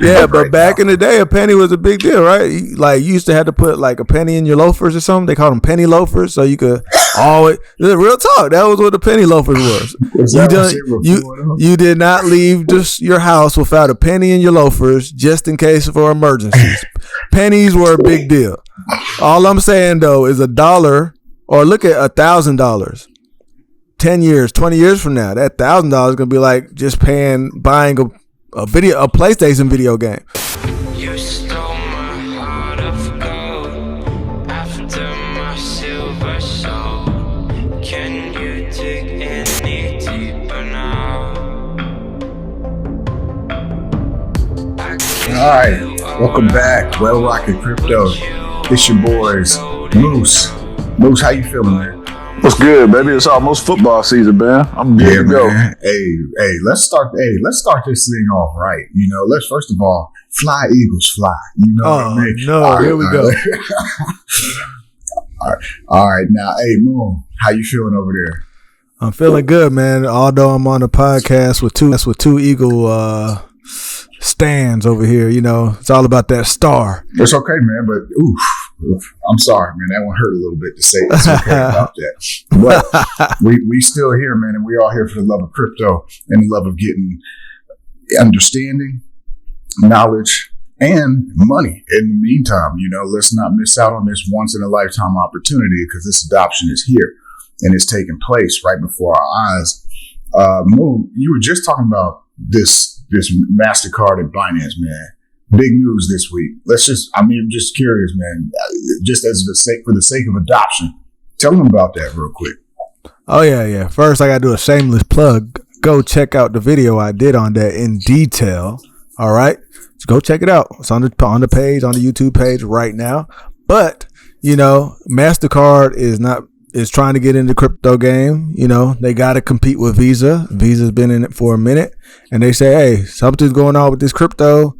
Yeah, but back in the day, a penny was a big deal, right? Like you used to have to put like a penny in your loafers or something. They called them penny loafers, so you could always. Real talk. That was what the penny loafers was. You did not leave just your house without a penny in your loafers, just in case for emergencies. Pennies were a big deal. All I'm saying though is $1, or look at $1,000. 10 years, 20 years from now, that $1,000 is gonna be like just buying a PlayStation video game. You stole my heart of gold after my silver soul. Can you dig any deeper now? All right, welcome back. Well Rockin' Crypto. It's your boys, Moose. Moose, how you feeling, man? What's good, baby? It's almost football season, man. I'm good to go. Man. Hey, let's start this thing off right. You know, let's first of all, fly Eagles fly. You know what I mean? No, right, here we go. All right. Now, hey, Moon, how you feeling over there? I'm feeling good, man. Although I'm on a podcast with two Eagle stands over here, you know, it's all about that star. It's okay, man, but I'm sorry, man. That one hurt a little bit to say it's okay about that. But we still here, man, and we all here for the love of crypto and the love of getting understanding, knowledge, and money. In the meantime, you know, let's not miss out on this once in a lifetime opportunity, because this adoption is here and it's taking place right before our eyes. Moon, you were just talking about this MasterCard and Binance, man. Big news this week. I'm just curious, man. Just for the sake of adoption, tell them about that real quick. Oh yeah. First, I gotta do a shameless plug. Go check out the video I did on that in detail. All right, so go check it out. It's on the page, on the YouTube page right now. But you know, MasterCard is trying to get in the crypto game. You know, they got to compete with Visa. Visa's been in it for a minute, and they say, hey, something's going on with this crypto.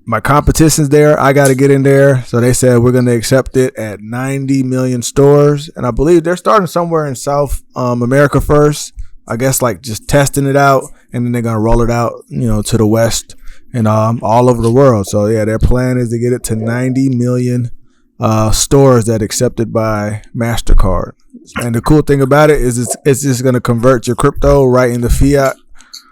My competition's there. I got to get in there. So they said we're going to accept it at 90 million stores. And I believe they're starting somewhere in South America first. I guess like just testing it out, and then they're going to roll it out, you know, to the West and all over the world. So yeah, their plan is to get it to 90 million stores that accepted by MasterCard. And the cool thing about it is it's just going to convert your crypto right into fiat.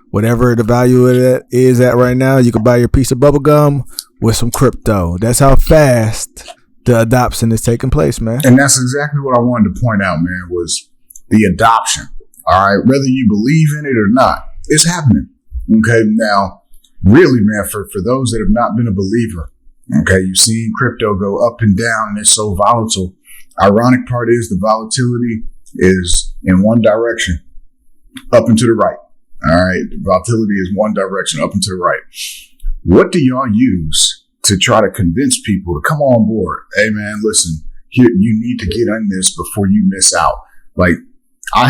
Whatever the value of it is at right now, you can buy your piece of bubble gum with some crypto. That's how fast the adoption is taking place, man. And that's exactly what I wanted to point out, man, was the adoption. All right. Whether you believe in it or not, it's happening. Okay. Now, really, man, for those that have not been a believer, okay, you've seen crypto go up and down, and it's so volatile. Ironic part is the volatility is in one direction, up and to the right. All right. The volatility is one direction, up and to the right. What do y'all use to try to convince people to come on board? Hey, man, listen, here, you need to get in this before you miss out. Like,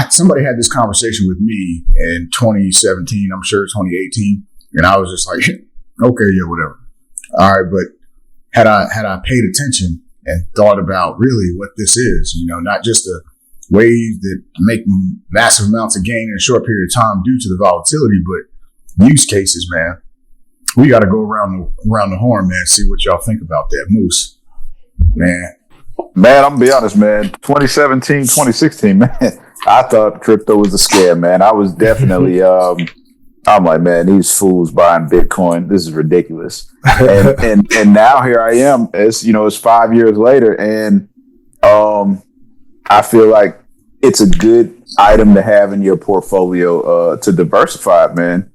somebody had this conversation with me in 2017, I'm sure 2018, and I was just like, okay, yeah, whatever. All right. But had I paid attention and thought about really what this is, you know, not just a way that make massive amounts of gain in a short period of time due to the volatility, but use cases, man. We got to go around the horn, man, see what y'all think about that. Moose, man. Man, I'm going to be honest, man. 2017, 2016, man, I thought crypto was a scam, man. I was definitely, I'm like, man, these fools buying Bitcoin. This is ridiculous. And now here I am. It's 5 years later, and I feel like it's a good item to have in your portfolio to diversify it, man.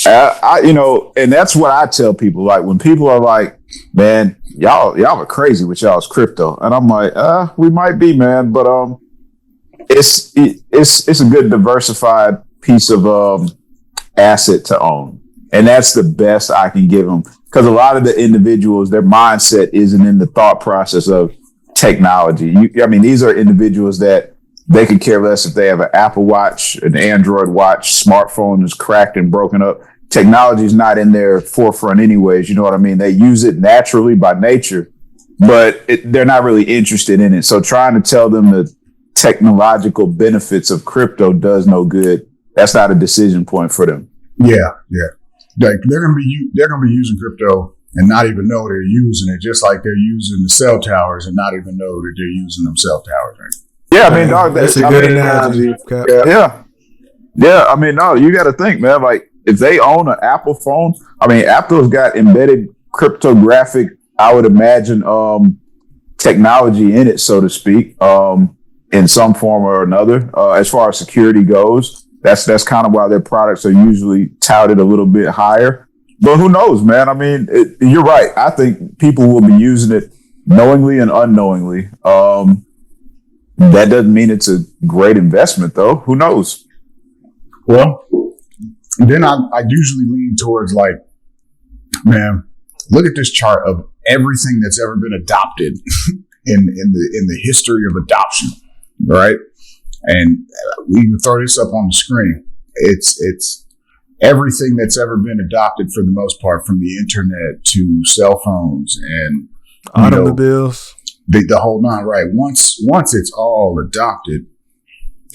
And that's what I tell people. Like when people are like, man, y'all are crazy with y'all's crypto, and I'm like, we might be, man, but it's a good diversified piece of asset to own, and that's the best I can give them, because a lot of the individuals, their mindset isn't in the thought process of technology. These are individuals that they could care less if they have an Apple Watch, an Android watch, smartphone is cracked and broken up. Technology is not in their forefront anyways. You know what I mean? They use it naturally by nature, but they're not really interested in it. So trying to tell them the technological benefits of crypto does no good. That's not a decision point for them. Yeah. Like they're gonna be using crypto and not even know they're using it, just like they're using the cell towers and not even know that they're using them cell towers. Right? Yeah, I mean, dog, that's a good analogy. Yeah. I mean, no, you got to think, man. Like, if they own an Apple phone, I mean, Apple's got embedded cryptographic, I would imagine, technology in it, so to speak, in some form or another. As far as security goes, that's kind of why their products are usually touted a little bit higher. But who knows, man? I mean, you're right. I think people will be using it knowingly and unknowingly. That doesn't mean it's a great investment, though. Who knows? Well, then I usually lean towards like, man, look at this chart of everything that's ever been adopted in the history of adoption, right? And we can throw this up on the screen. It's everything that's ever been adopted for the most part, from the internet to cell phones and automobiles, the whole nine. Right? Once it's all adopted,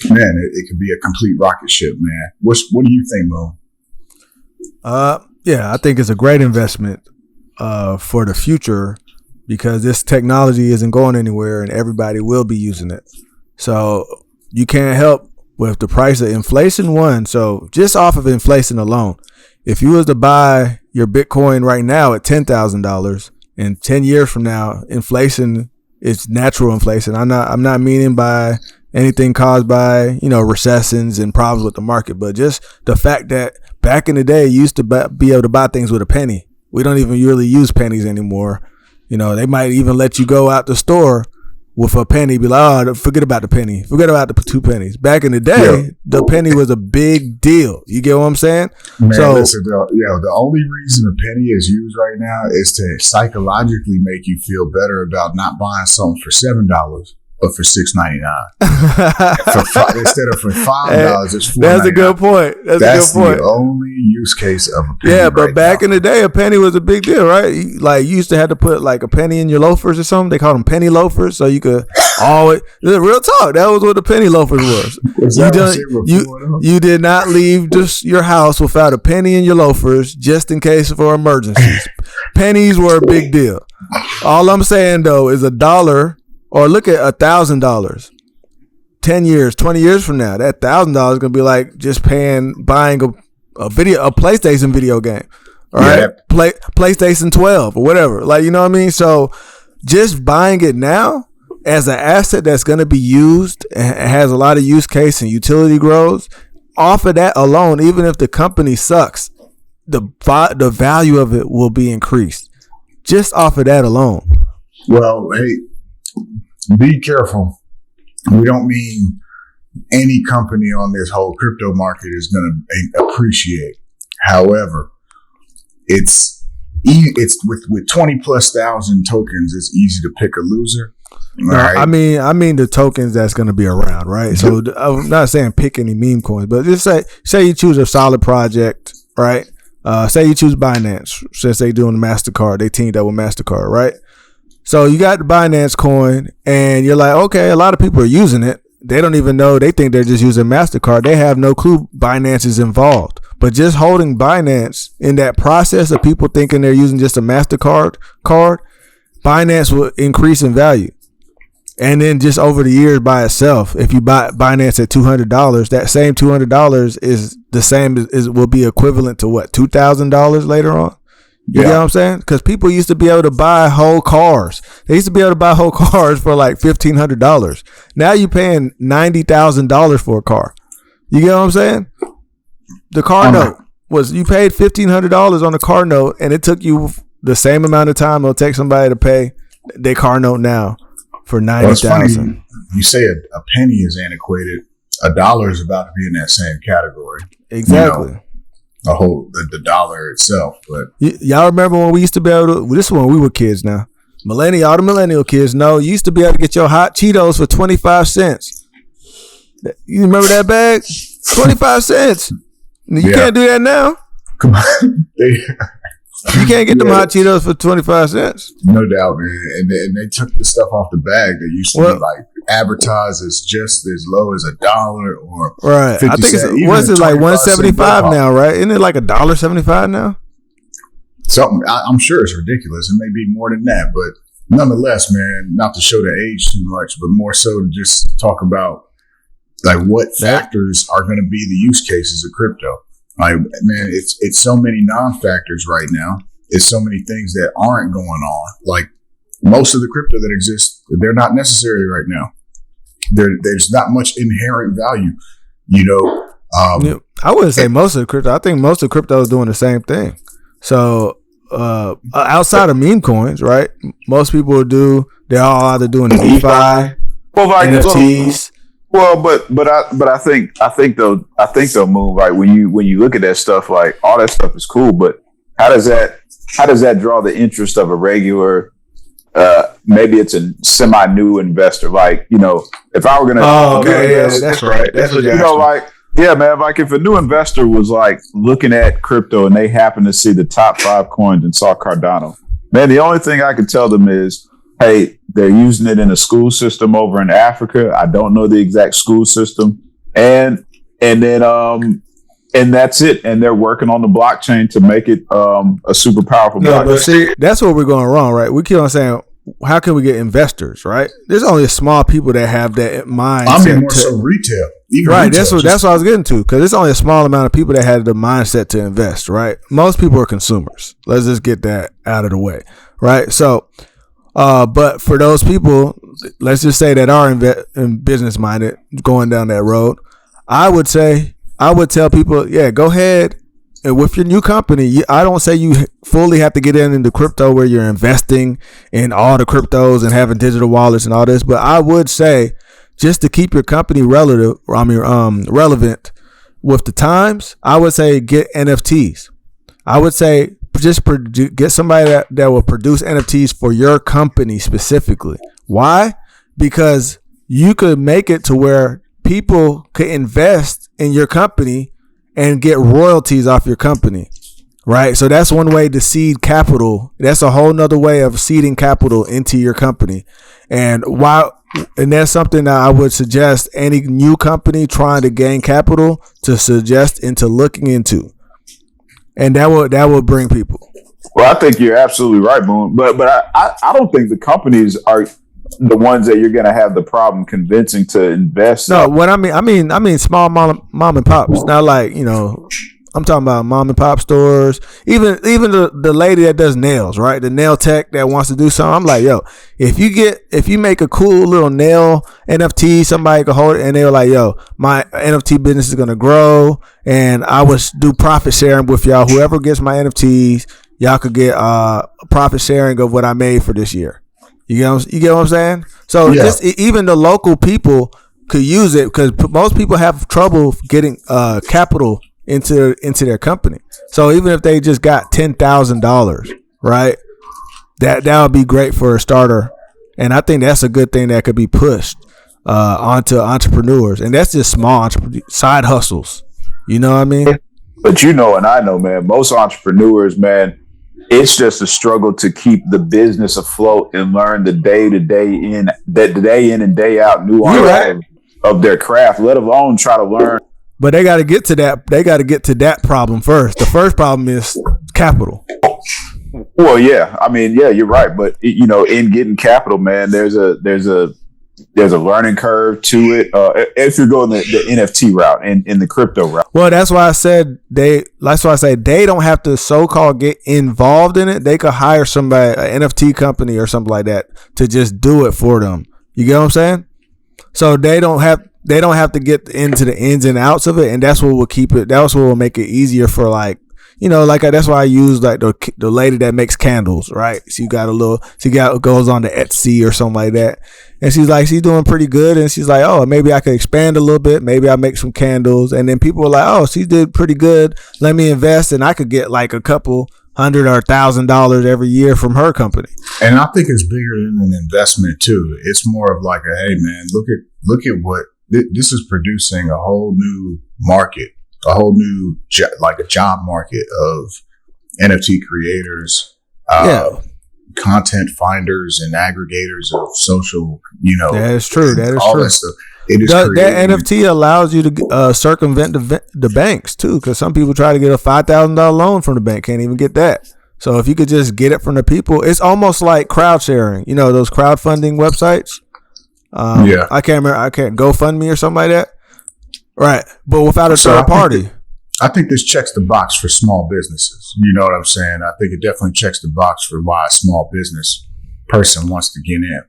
man, it could be a complete rocket ship, man. What do you think, Mo? Yeah, I think it's a great investment for the future, because this technology isn't going anywhere and everybody will be using it. So you can't help with the price of inflation. So just off of inflation alone, if you was to buy your Bitcoin right now at $10,000, and 10 years from now, inflation is natural inflation. I'm not meaning by anything caused by, recessions and problems with the market, but just the fact that back in the day, you used to be able to buy things with a penny. We don't even really use pennies anymore. They might even let you go out the store with a penny, be like, oh, forget about the penny. Forget about the 2 pennies. Back in the day, the penny was a big deal. You get what I'm saying? Man, listen, the only reason a penny is used right now is to psychologically make you feel better about not buying something for $7, but for $6.99. Instead of for $5, it's $4.99. That's a good point. That's a good point. The only use case of a penny. Yeah, but back in the day, a penny was a big deal, right? Like, you used to have to put like a penny in your loafers or something. They called them penny loafers, so you could always. Real talk. That was what the penny loafers was. You did not leave just your house without a penny in your loafers, just in case for emergencies. Pennies were a big deal. All I'm saying though is $1. Or look at $1,000. 10 years, 20 years from now, that $1,000 is gonna be like just buying a PlayStation video game. All right, PlayStation 12 or whatever. Like, you know what I mean? So just buying it now as an asset that's gonna be used and has a lot of use case and utility grows. Off of that alone, even if the company sucks, the value of it will be increased just off of that alone. Well, hey, be careful. We don't mean any company on this whole crypto market is going to appreciate. However, it's with 20,000+ tokens, it's easy to pick a loser. Right? I mean the tokens that's going to be around, right? So I'm not saying pick any meme coins, but just say you choose a solid project, right? Say you choose Binance, since they doing the MasterCard, they teamed up with MasterCard, right? So you got the Binance coin and you're like, okay, a lot of people are using it. They don't even know. They think they're just using MasterCard. They have no clue Binance is involved. But just holding Binance in that process of people thinking they're using just a MasterCard card, Binance will increase in value. And then just over the years by itself, if you buy Binance at $200, that same $200 is the same will be equivalent to what, $2,000 later on? You know what I'm saying? Because people used to be able to buy whole cars. They used to be able to buy whole cars for like $1,500. Now you're paying $90,000 for a car. You get what I'm saying? The car note you paid $1,500 on the car note, and it took you the same amount of time it'll take somebody to pay their car note now for $90,000. You say a penny is antiquated. $1 is about to be in that same category. Exactly. The dollar itself. But y'all remember when we used to be able to, this is when we were kids now. All the millennial kids know, you used to be able to get your hot Cheetos for 25 cents. You remember that bag? 25 cents. You can't do that now. Come on. You can't get them hot Cheetos for 25 cents. No doubt, man. And they took the stuff off the bag that used to be like advertised as just as low as $1 or right. 50 I think cent, it's what's it like 175 $1.75 now, right? Isn't it like $1.75 now? Something. I'm sure it's ridiculous. It may be more than that, but nonetheless, man, not to show the age too much, but more so to just talk about like what factors are going to be the use cases of crypto. Like, man, it's so many non-factors right now. It's so many things that aren't going on. Like most of the crypto that exists, they're not necessary right now. There's not much inherent value, you know. I wouldn't say most of the crypto. I think most of crypto is doing the same thing. So outside of meme coins, right? Most people they're all either doing DeFi, NFTs. Well, but I think they'll move. Like when you look at that stuff, like all that stuff is cool, but how does that draw the interest of a regular? Maybe it's a semi-new investor. Like, you know, if I were gonna, that's right. That's what you know, like, yeah, man. Like if a new investor was like looking at crypto and they happen to see the top 5 coins and saw Cardano, man, the only thing I could tell them is, hey, they're using it in a school system over in Africa. I don't know the exact school system, and then and that's it. And they're working on the blockchain to make it a super powerful blockchain. But see, that's where we're going wrong, right? We keep on saying, how can we get investors, right? There's only a small people that have that mindset. I mean, more so retail. Right, that's what I was getting to, because it's only a small amount of people that had the mindset to invest, right? Most people are consumers. Let's just get that out of the way, right? So, but for those people, let's just say that are in business minded, going down that road, I would tell people, yeah, go ahead. And with your new company, I don't say you fully have to get into crypto where you're investing in all the cryptos and having digital wallets and all this. But I would say, just to keep your company relevant with the times, I would say get NFTs. I would say just get somebody that will produce NFTs for your company specifically. Why? Because you could make it to where people could invest in your company and get royalties off your company, right? So that's one way to seed capital. That's a whole nother way of seeding capital into your company. And that's something that I would suggest any new company trying to gain capital to suggest into looking into. And that will bring people. Well, I think you're absolutely right, Boone. But I don't think the companies are the ones that you're going to have the problem convincing to invest. No, what I mean small mom and pops. Not like, you know, I'm talking about mom and pop stores. Even the lady that does nails, right? The nail tech that wants to do something. I'm like, yo, if you make a cool little nail NFT, somebody could hold it, and they were like, yo, my NFT business is gonna grow, and I would do profit sharing with y'all. Whoever gets my NFTs, y'all could get profit sharing of what I made for this year. You get what I'm saying? So just even the local people could use it, because most people have trouble getting capital into their company. So even if they just got $10,000, right, that would be great for a starter. And I think that's a good thing that could be pushed onto entrepreneurs. And that's just small side hustles. You know what I mean? But you know, and I know, man, most entrepreneurs, man, it's just a struggle to keep the business afloat and learn the day in and day out nuance of their craft, let alone try to learn. But they got to get to that. They got to get to that problem first. The first problem is capital. Well, yeah, I mean, yeah, you're right. But you know, in getting capital, man, there's a learning curve to it. If you're going the NFT route and in the crypto route. Well, that's why I said they don't have to so-called get involved in it. They could hire somebody, an NFT company or something like that, to just do it for them. You get what I'm saying? So they don't have to get into the ins and outs of it, and that's what will keep it. That's what will make it easier for, like, you know, like that's why I use like the lady that makes candles, right? She goes on to Etsy or something like that, and she's doing pretty good, and she's like, oh, maybe I could expand a little bit, maybe I make some candles, and then people are like, oh, she did pretty good, let me invest, and I could get like a couple $100 or $1,000 every year from her company. And I think it's bigger than an investment too. It's more of like a, hey man, look at what this is producing, a whole new market, a whole new like a job market of NFT creators, content finders and aggregators of social, that is true. That is all true. that stuff. It is That creating- NFT allows you to circumvent the banks too, because some people try to get a $5,000 loan from the bank, can't even get that. So if you could just get it from the people, it's almost like crowd sharing. You know, those crowdfunding websites. Yeah. I can't remember. I can't GoFundMe or something like that. Right, but without a So third party. I think this checks the box for small businesses. You know what I'm saying? I think it definitely checks the box for why a small business person wants to get in.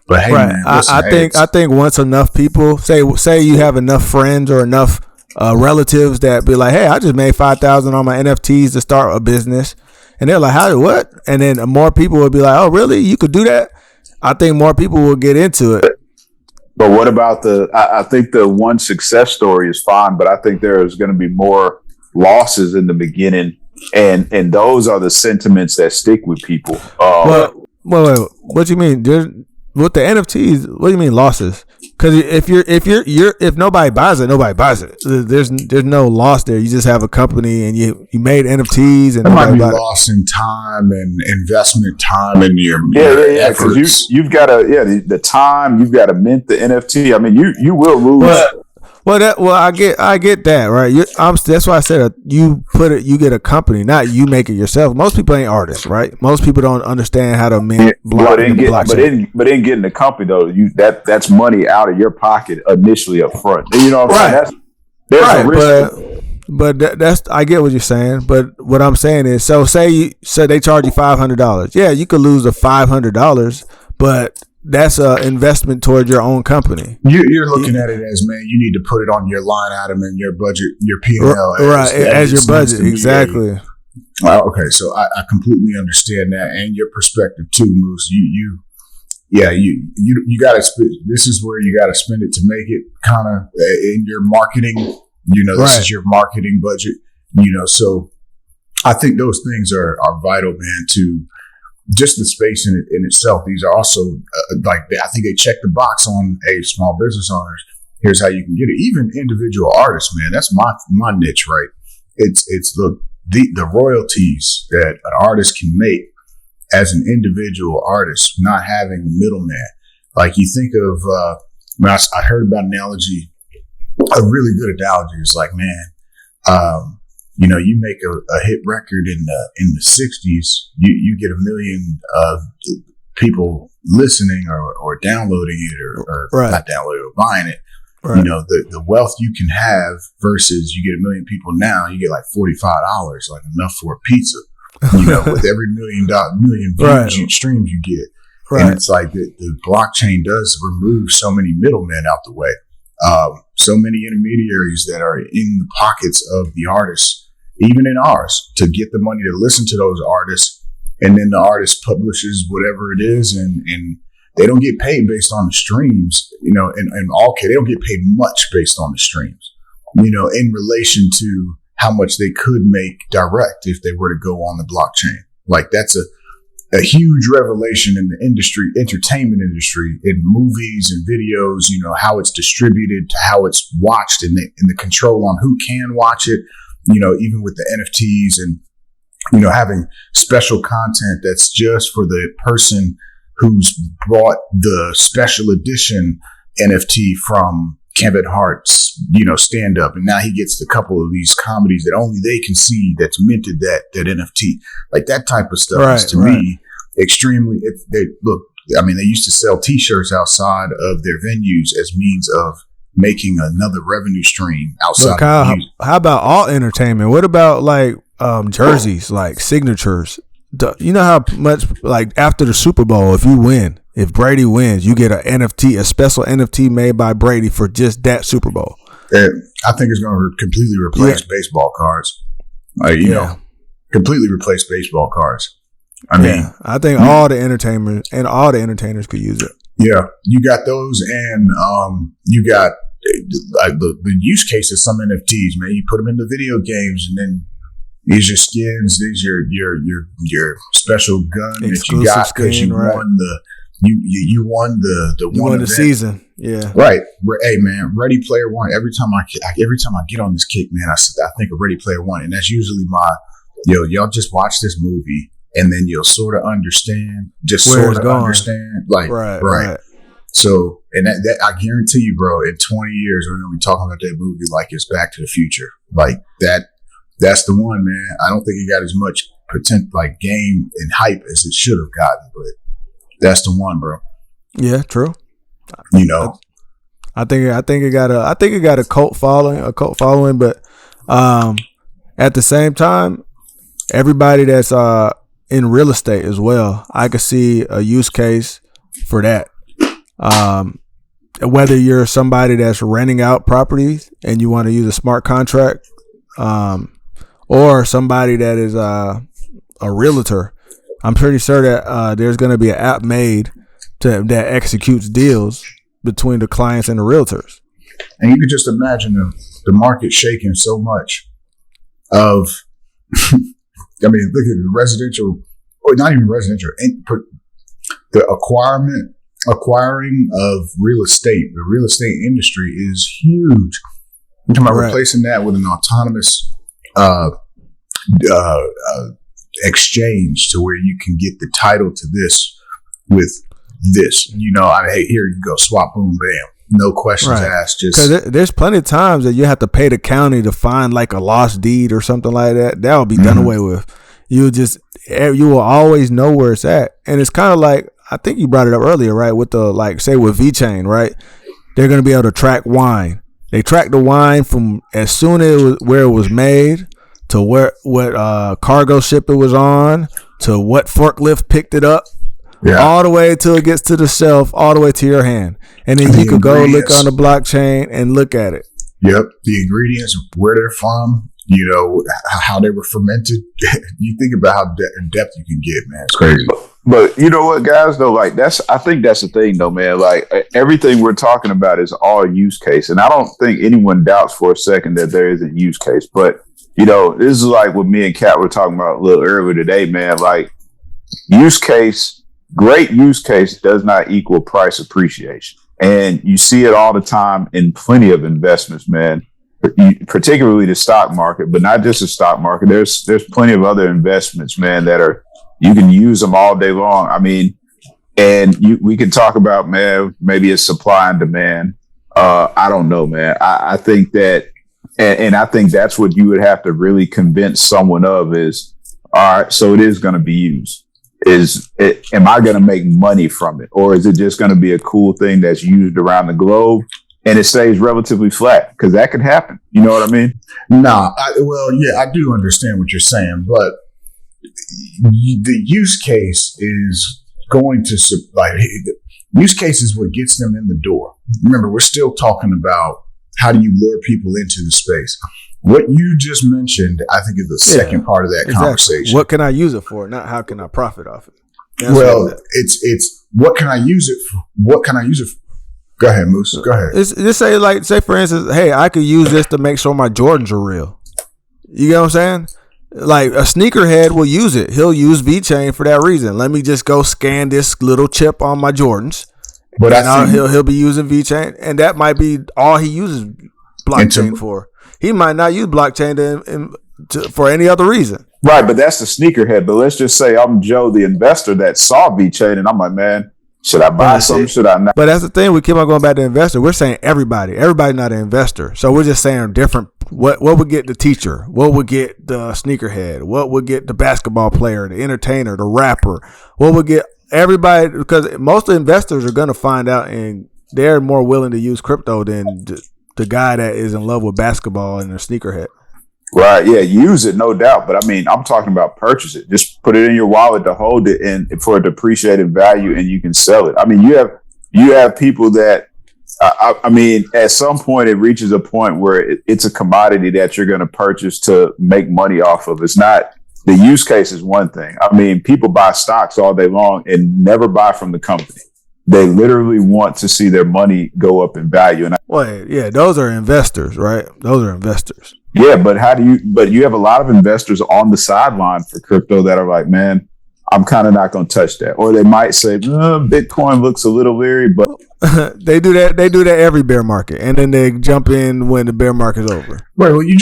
But hey, Right. man, listen, I think once enough people say you have enough friends or enough relatives that be like, hey, I just made $5,000 on my NFTs to start a business, and they're like, how? What? And then more people will be like, oh, really? You could do that? I think more people will get into it. But what about I think the one success story is fine, but I think there is going to be more losses in the beginning, and those are the sentiments that stick with people. Wait, what do you mean? With the NFTs, what do you mean losses? Because if nobody buys it, nobody buys it. There's no loss there. You just have a company and you made NFTs, and there might be nobody loss in time and investment time in your yeah. efforts. Because you've got to the time, you've got to mint the NFT. I mean, you will lose. I get that, right? That's why I said you get a company, not you make it yourself. Most people ain't artists, right? Most people don't understand how to mint blockchain. But in getting the company though, that's money out of your pocket initially up front. You know what I'm saying? There's a risk. But that's I get what you're saying. But what I'm saying is, so say they charge you $500. Yeah, you could lose the $500, but that's an investment towards your own company. You're looking at it as, man, you need to put it on your line item in your budget, your P&L. As your budget, exactly. Okay, so I completely understand that, and your perspective too, Moose. You got to. This is where you got to spend it to make it, kind of in your marketing. This is your marketing budget. So I think those things are vital, man. To just the space in itself. These are also I think they check the box on a small business owners. Here's how you can get it. Even individual artists, man. That's my niche, right? It's the royalties that an artist can make as an individual artist, not having the middleman. Like you think of, I heard about analogy. A really good analogy is like, man, you make a hit record in the 60s, you get 1 million people listening or downloading it or not downloading it or buying it. Right. The wealth you can have versus you get 1 million people now, you get like $45, like enough for a pizza. With every million views, streams you get. Right. And it's like the blockchain does remove so many middlemen out the way. So many intermediaries that are in the pockets of the artists, even in ours, to get the money to listen to those artists. And then the artist publishes whatever it is, and they don't get paid based on the streams, in all case, they don't get paid much based on the streams, in relation to how much they could make direct if they were to go on the blockchain. Like that's a huge revelation in the industry, entertainment industry, in movies and videos, how it's distributed to how it's watched and the control on who can watch it, even with the NFTs and, having special content that's just for the person who's bought the special edition NFT from Kevin Hart's, stand up. And now he gets a couple of these comedies that only they can see that's minted that NFT. Like that type of stuff is to me extremely, they used to sell t-shirts outside of their venues as means of making another revenue stream outside of the music. How about all entertainment? What about like jerseys, like signatures? You know how much, like after the Super Bowl, if Brady wins, you get a NFT, a special NFT made by Brady for just that Super Bowl. And I think it's going to completely replace baseball cards. Completely replace baseball cards. I think all the entertainers could use it. Yeah, you got those, and you got like the use case of some NFTs. Man, you put them into video games, and then these are skins. These are your special gun that you got because you won the you won the season. Yeah, right. Hey man, Ready Player One. Every time I get on this kick, man, I think of Ready Player One, and that's usually my y'all just watch this movie and then you'll sort of understand, just Where sort it's of going. understand, like Right. So, and that I guarantee you, bro, in 20 years we're gonna be talking about that movie like it's Back to the Future, like that. That's the one, man. I don't think it got as much like game and hype as it should have gotten, but that's the one, bro. Yeah, true. You know, I think it got a cult following, but at the same time, everybody that's in real estate as well, I could see a use case for that. Whether you're somebody that's renting out properties and you want to use a smart contract, or somebody that is a realtor, I'm pretty sure that there's going to be an app made that executes deals between the clients and the realtors. And you could just imagine the market shaking so much of, I mean, look at the residential, or not even residential, the acquiring of real estate. The real estate industry is huge. You're talking about replacing that with an autonomous exchange to where you can get the title to this with this. You know, hey, here you go, swap, boom, bam. No questions asked. Just because there's plenty of times that you have to pay the county to find like a lost deed or something like that. That will be done away with. You will always know where it's at. And it's kind of like, I think you brought it up earlier, right? With the, like, say with VeChain, right? They're going to be able to track wine. They track the wine from as soon as where it was made to what cargo ship it was on to what forklift picked it up. Yeah. All the way till it gets to the shelf, all the way to your hand. And then you could go look on the blockchain and look at it. Yep. The ingredients, where they're from, you know, how they were fermented. You think about how in depth you can get, man. It's crazy. But you know what, guys, though, like I think that's the thing, though, man. Like everything we're talking about is all use case. And I don't think anyone doubts for a second that there is a use case. But, you know, this is like what me and Kat were talking about a little earlier today, man. Like use case. Great use case does not equal price appreciation. And you see it all the time in plenty of investments, man, particularly the stock market, but not just the stock market. There's plenty of other investments, man, you can use them all day long. I mean, and we can talk about, man, maybe it's supply and demand. I don't know, man. I think that, and I think that's what you would have to really convince someone of is, all right, so it is going to be used. Am I going to make money from it? Or is it just going to be a cool thing that's used around the globe and it stays relatively flat? Because that could happen. You know what I mean? Nah, I do understand what you're saying, but the use case is going to, like, use case is what gets them in the door. Remember, we're still talking about how do you lure people into the space. What you just mentioned, I think, is the second part of that conversation. What can I use it for? Not how can I profit off it? It's what can I use it for? What can I use it for? Go ahead, Moose. Go ahead. Just say for instance, hey, I could use this to make sure my Jordans are real. You get what I'm saying? Like a sneakerhead will use it. He'll use VeChain for that reason. Let me just go scan this little chip on my Jordans. But he'll be using VeChain, and that might be all he uses blockchain for. He might not use blockchain for any other reason. Right, but that's the sneakerhead. But let's just say I'm Joe, the investor that saw VeChain, and I'm like, man, should I buy something? Should I not? But that's the thing. We keep on going back to investor. We're saying everybody. Everybody's not an investor. So we're just saying different. What would get the teacher? What would get the sneakerhead? What would get the basketball player, the entertainer, the rapper? What would get everybody? Because most investors are going to find out, and they're more willing to use crypto than the guy that is in love with basketball and a sneakerhead. Right. Yeah. Use it, no doubt. But I mean, I'm talking about purchase it. Just put it in your wallet to hold it and for a depreciated value, and you can sell it. I mean, you have people that, I mean, at some point it reaches a point where it's a commodity that you're going to purchase to make money off of. It's not, the use case is one thing. I mean, people buy stocks all day long and never buy from the company. They literally want to see their money go up in value. And those are investors, right? Those are investors. Yeah, but you have a lot of investors on the sideline for crypto that are like, man, I'm kind of not going to touch that. Or they might say, Bitcoin looks a little leery, but they do that. They do that every bear market, and then they jump in when the bear market's over. Right. Well, you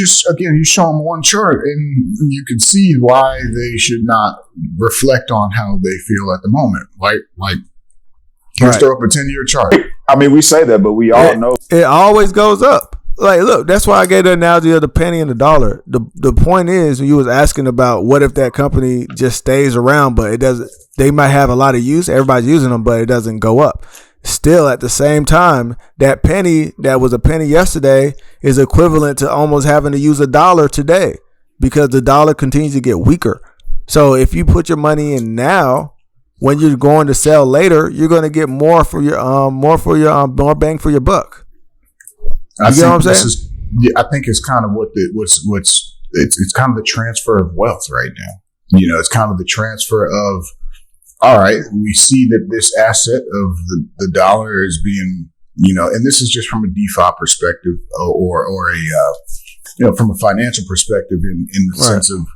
show them one chart, and you can see why they should not reflect on how they feel at the moment. Like here's throw up a 10-year chart. I mean, we say that, but we all know it always goes up. Like, look, that's why I gave the analogy of the penny and the dollar. The point is, you was asking about what if that company just stays around, but it doesn't. They might have a lot of use. Everybody's using them, but it doesn't go up. Still, at the same time, that penny that was a penny yesterday is equivalent to almost having to use $1 today because the dollar continues to get weaker. So if you put your money in now, when you're going to sell later, you're going to get more for your more bang for your buck. I think what I'm saying? I think it's kind of it's kind of the transfer of wealth right now. You know, it's kind of the transfer of, all right, we see that this asset of the dollar is being, you know, and this is just from a DeFi perspective or a, you know, from a financial perspective in the sense of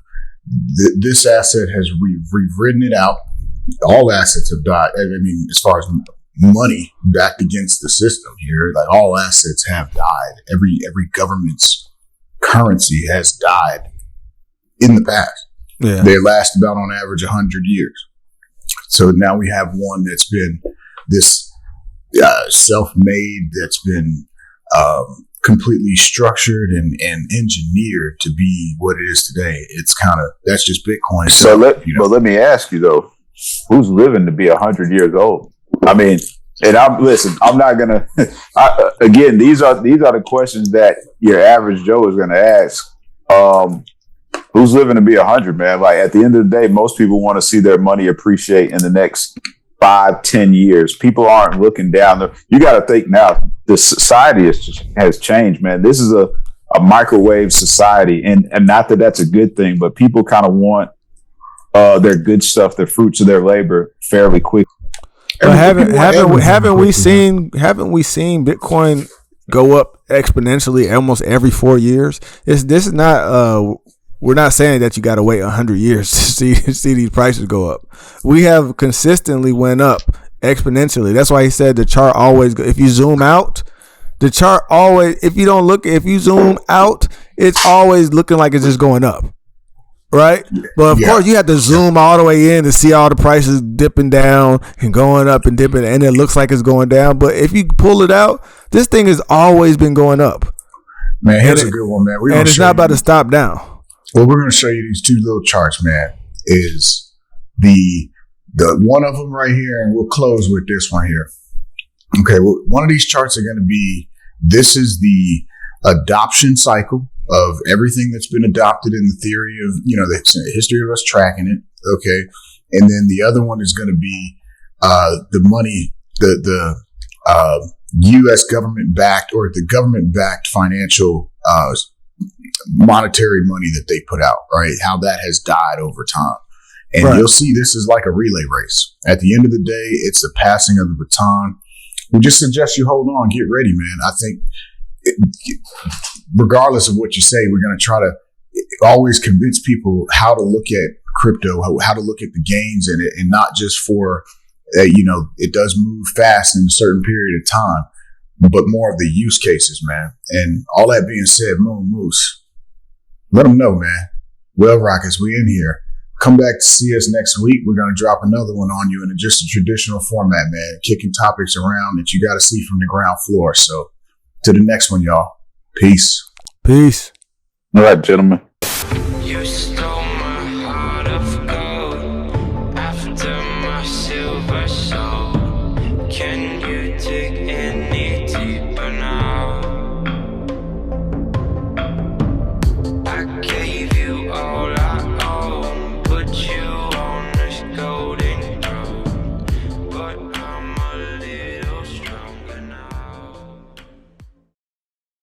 this asset we've written it out. All assets have died. I mean, as far as money backed against the system here, like all assets have died. Every government's currency has died in the past. Yeah. They last about on average 100 years. So now we have one that's been this self-made, that's been completely structured and engineered to be what it is today. It's kind of, that's just Bitcoin. So let me ask you though, who's living to be 100 years old? I mean, and I'm not gonna. Again, these are the questions that your average Joe is gonna ask. Who's living to be 100, man? Like at the end of the day, most people want to see their money appreciate in the next 5-10 years. People aren't looking down. You got to think now. The society has changed, man. This is a microwave society, and not that that's a good thing, but people kind of want their good stuff, the fruits of their labor, fairly quick. But haven't we seen Bitcoin go up exponentially almost every 4 years? This is not. We're not saying that you got to wait 100 years to see these prices go up. We have consistently went up exponentially. That's why he said the chart always. If you zoom out, the chart always. If you zoom out, it's always looking like it's just going up. Right? But of course, you have to zoom all the way in to see all the prices dipping down and going up and dipping, and it looks like it's going down. But if you pull it out, this thing has always been going up. Man, here's a good one, man. And it's not about to stop down. Well, we're going to show you these two little charts, man. Is the one of them right here, and we'll close with this one here. Okay, well, one of these charts are going to be, this is the adoption cycle of everything that's been adopted in the theory of, you know, the history of us tracking it. Okay. And then the other one is going to be the money, the U.S. government backed or the government backed financial monetary money that they put out, right? How that has died over time. And you'll see this is like a relay race. At the end of the day, it's the passing of the baton. We just suggest you hold on, get ready, man. I think regardless of what you say, we're going to try to always convince people how to look at crypto, how to look at the gains in it, and not just for, you know, it does move fast in a certain period of time, but more of the use cases, man. And all that being said, Moon Moose, let them know, man. Well, Rockets, we in here. Come back to see us next week. We're going to drop another one on you in just a traditional format, man, kicking topics around that you got to see from the ground floor. So to the next one, y'all. Peace. Peace. All right, gentlemen. You stole my heart of gold after my silver soul. Can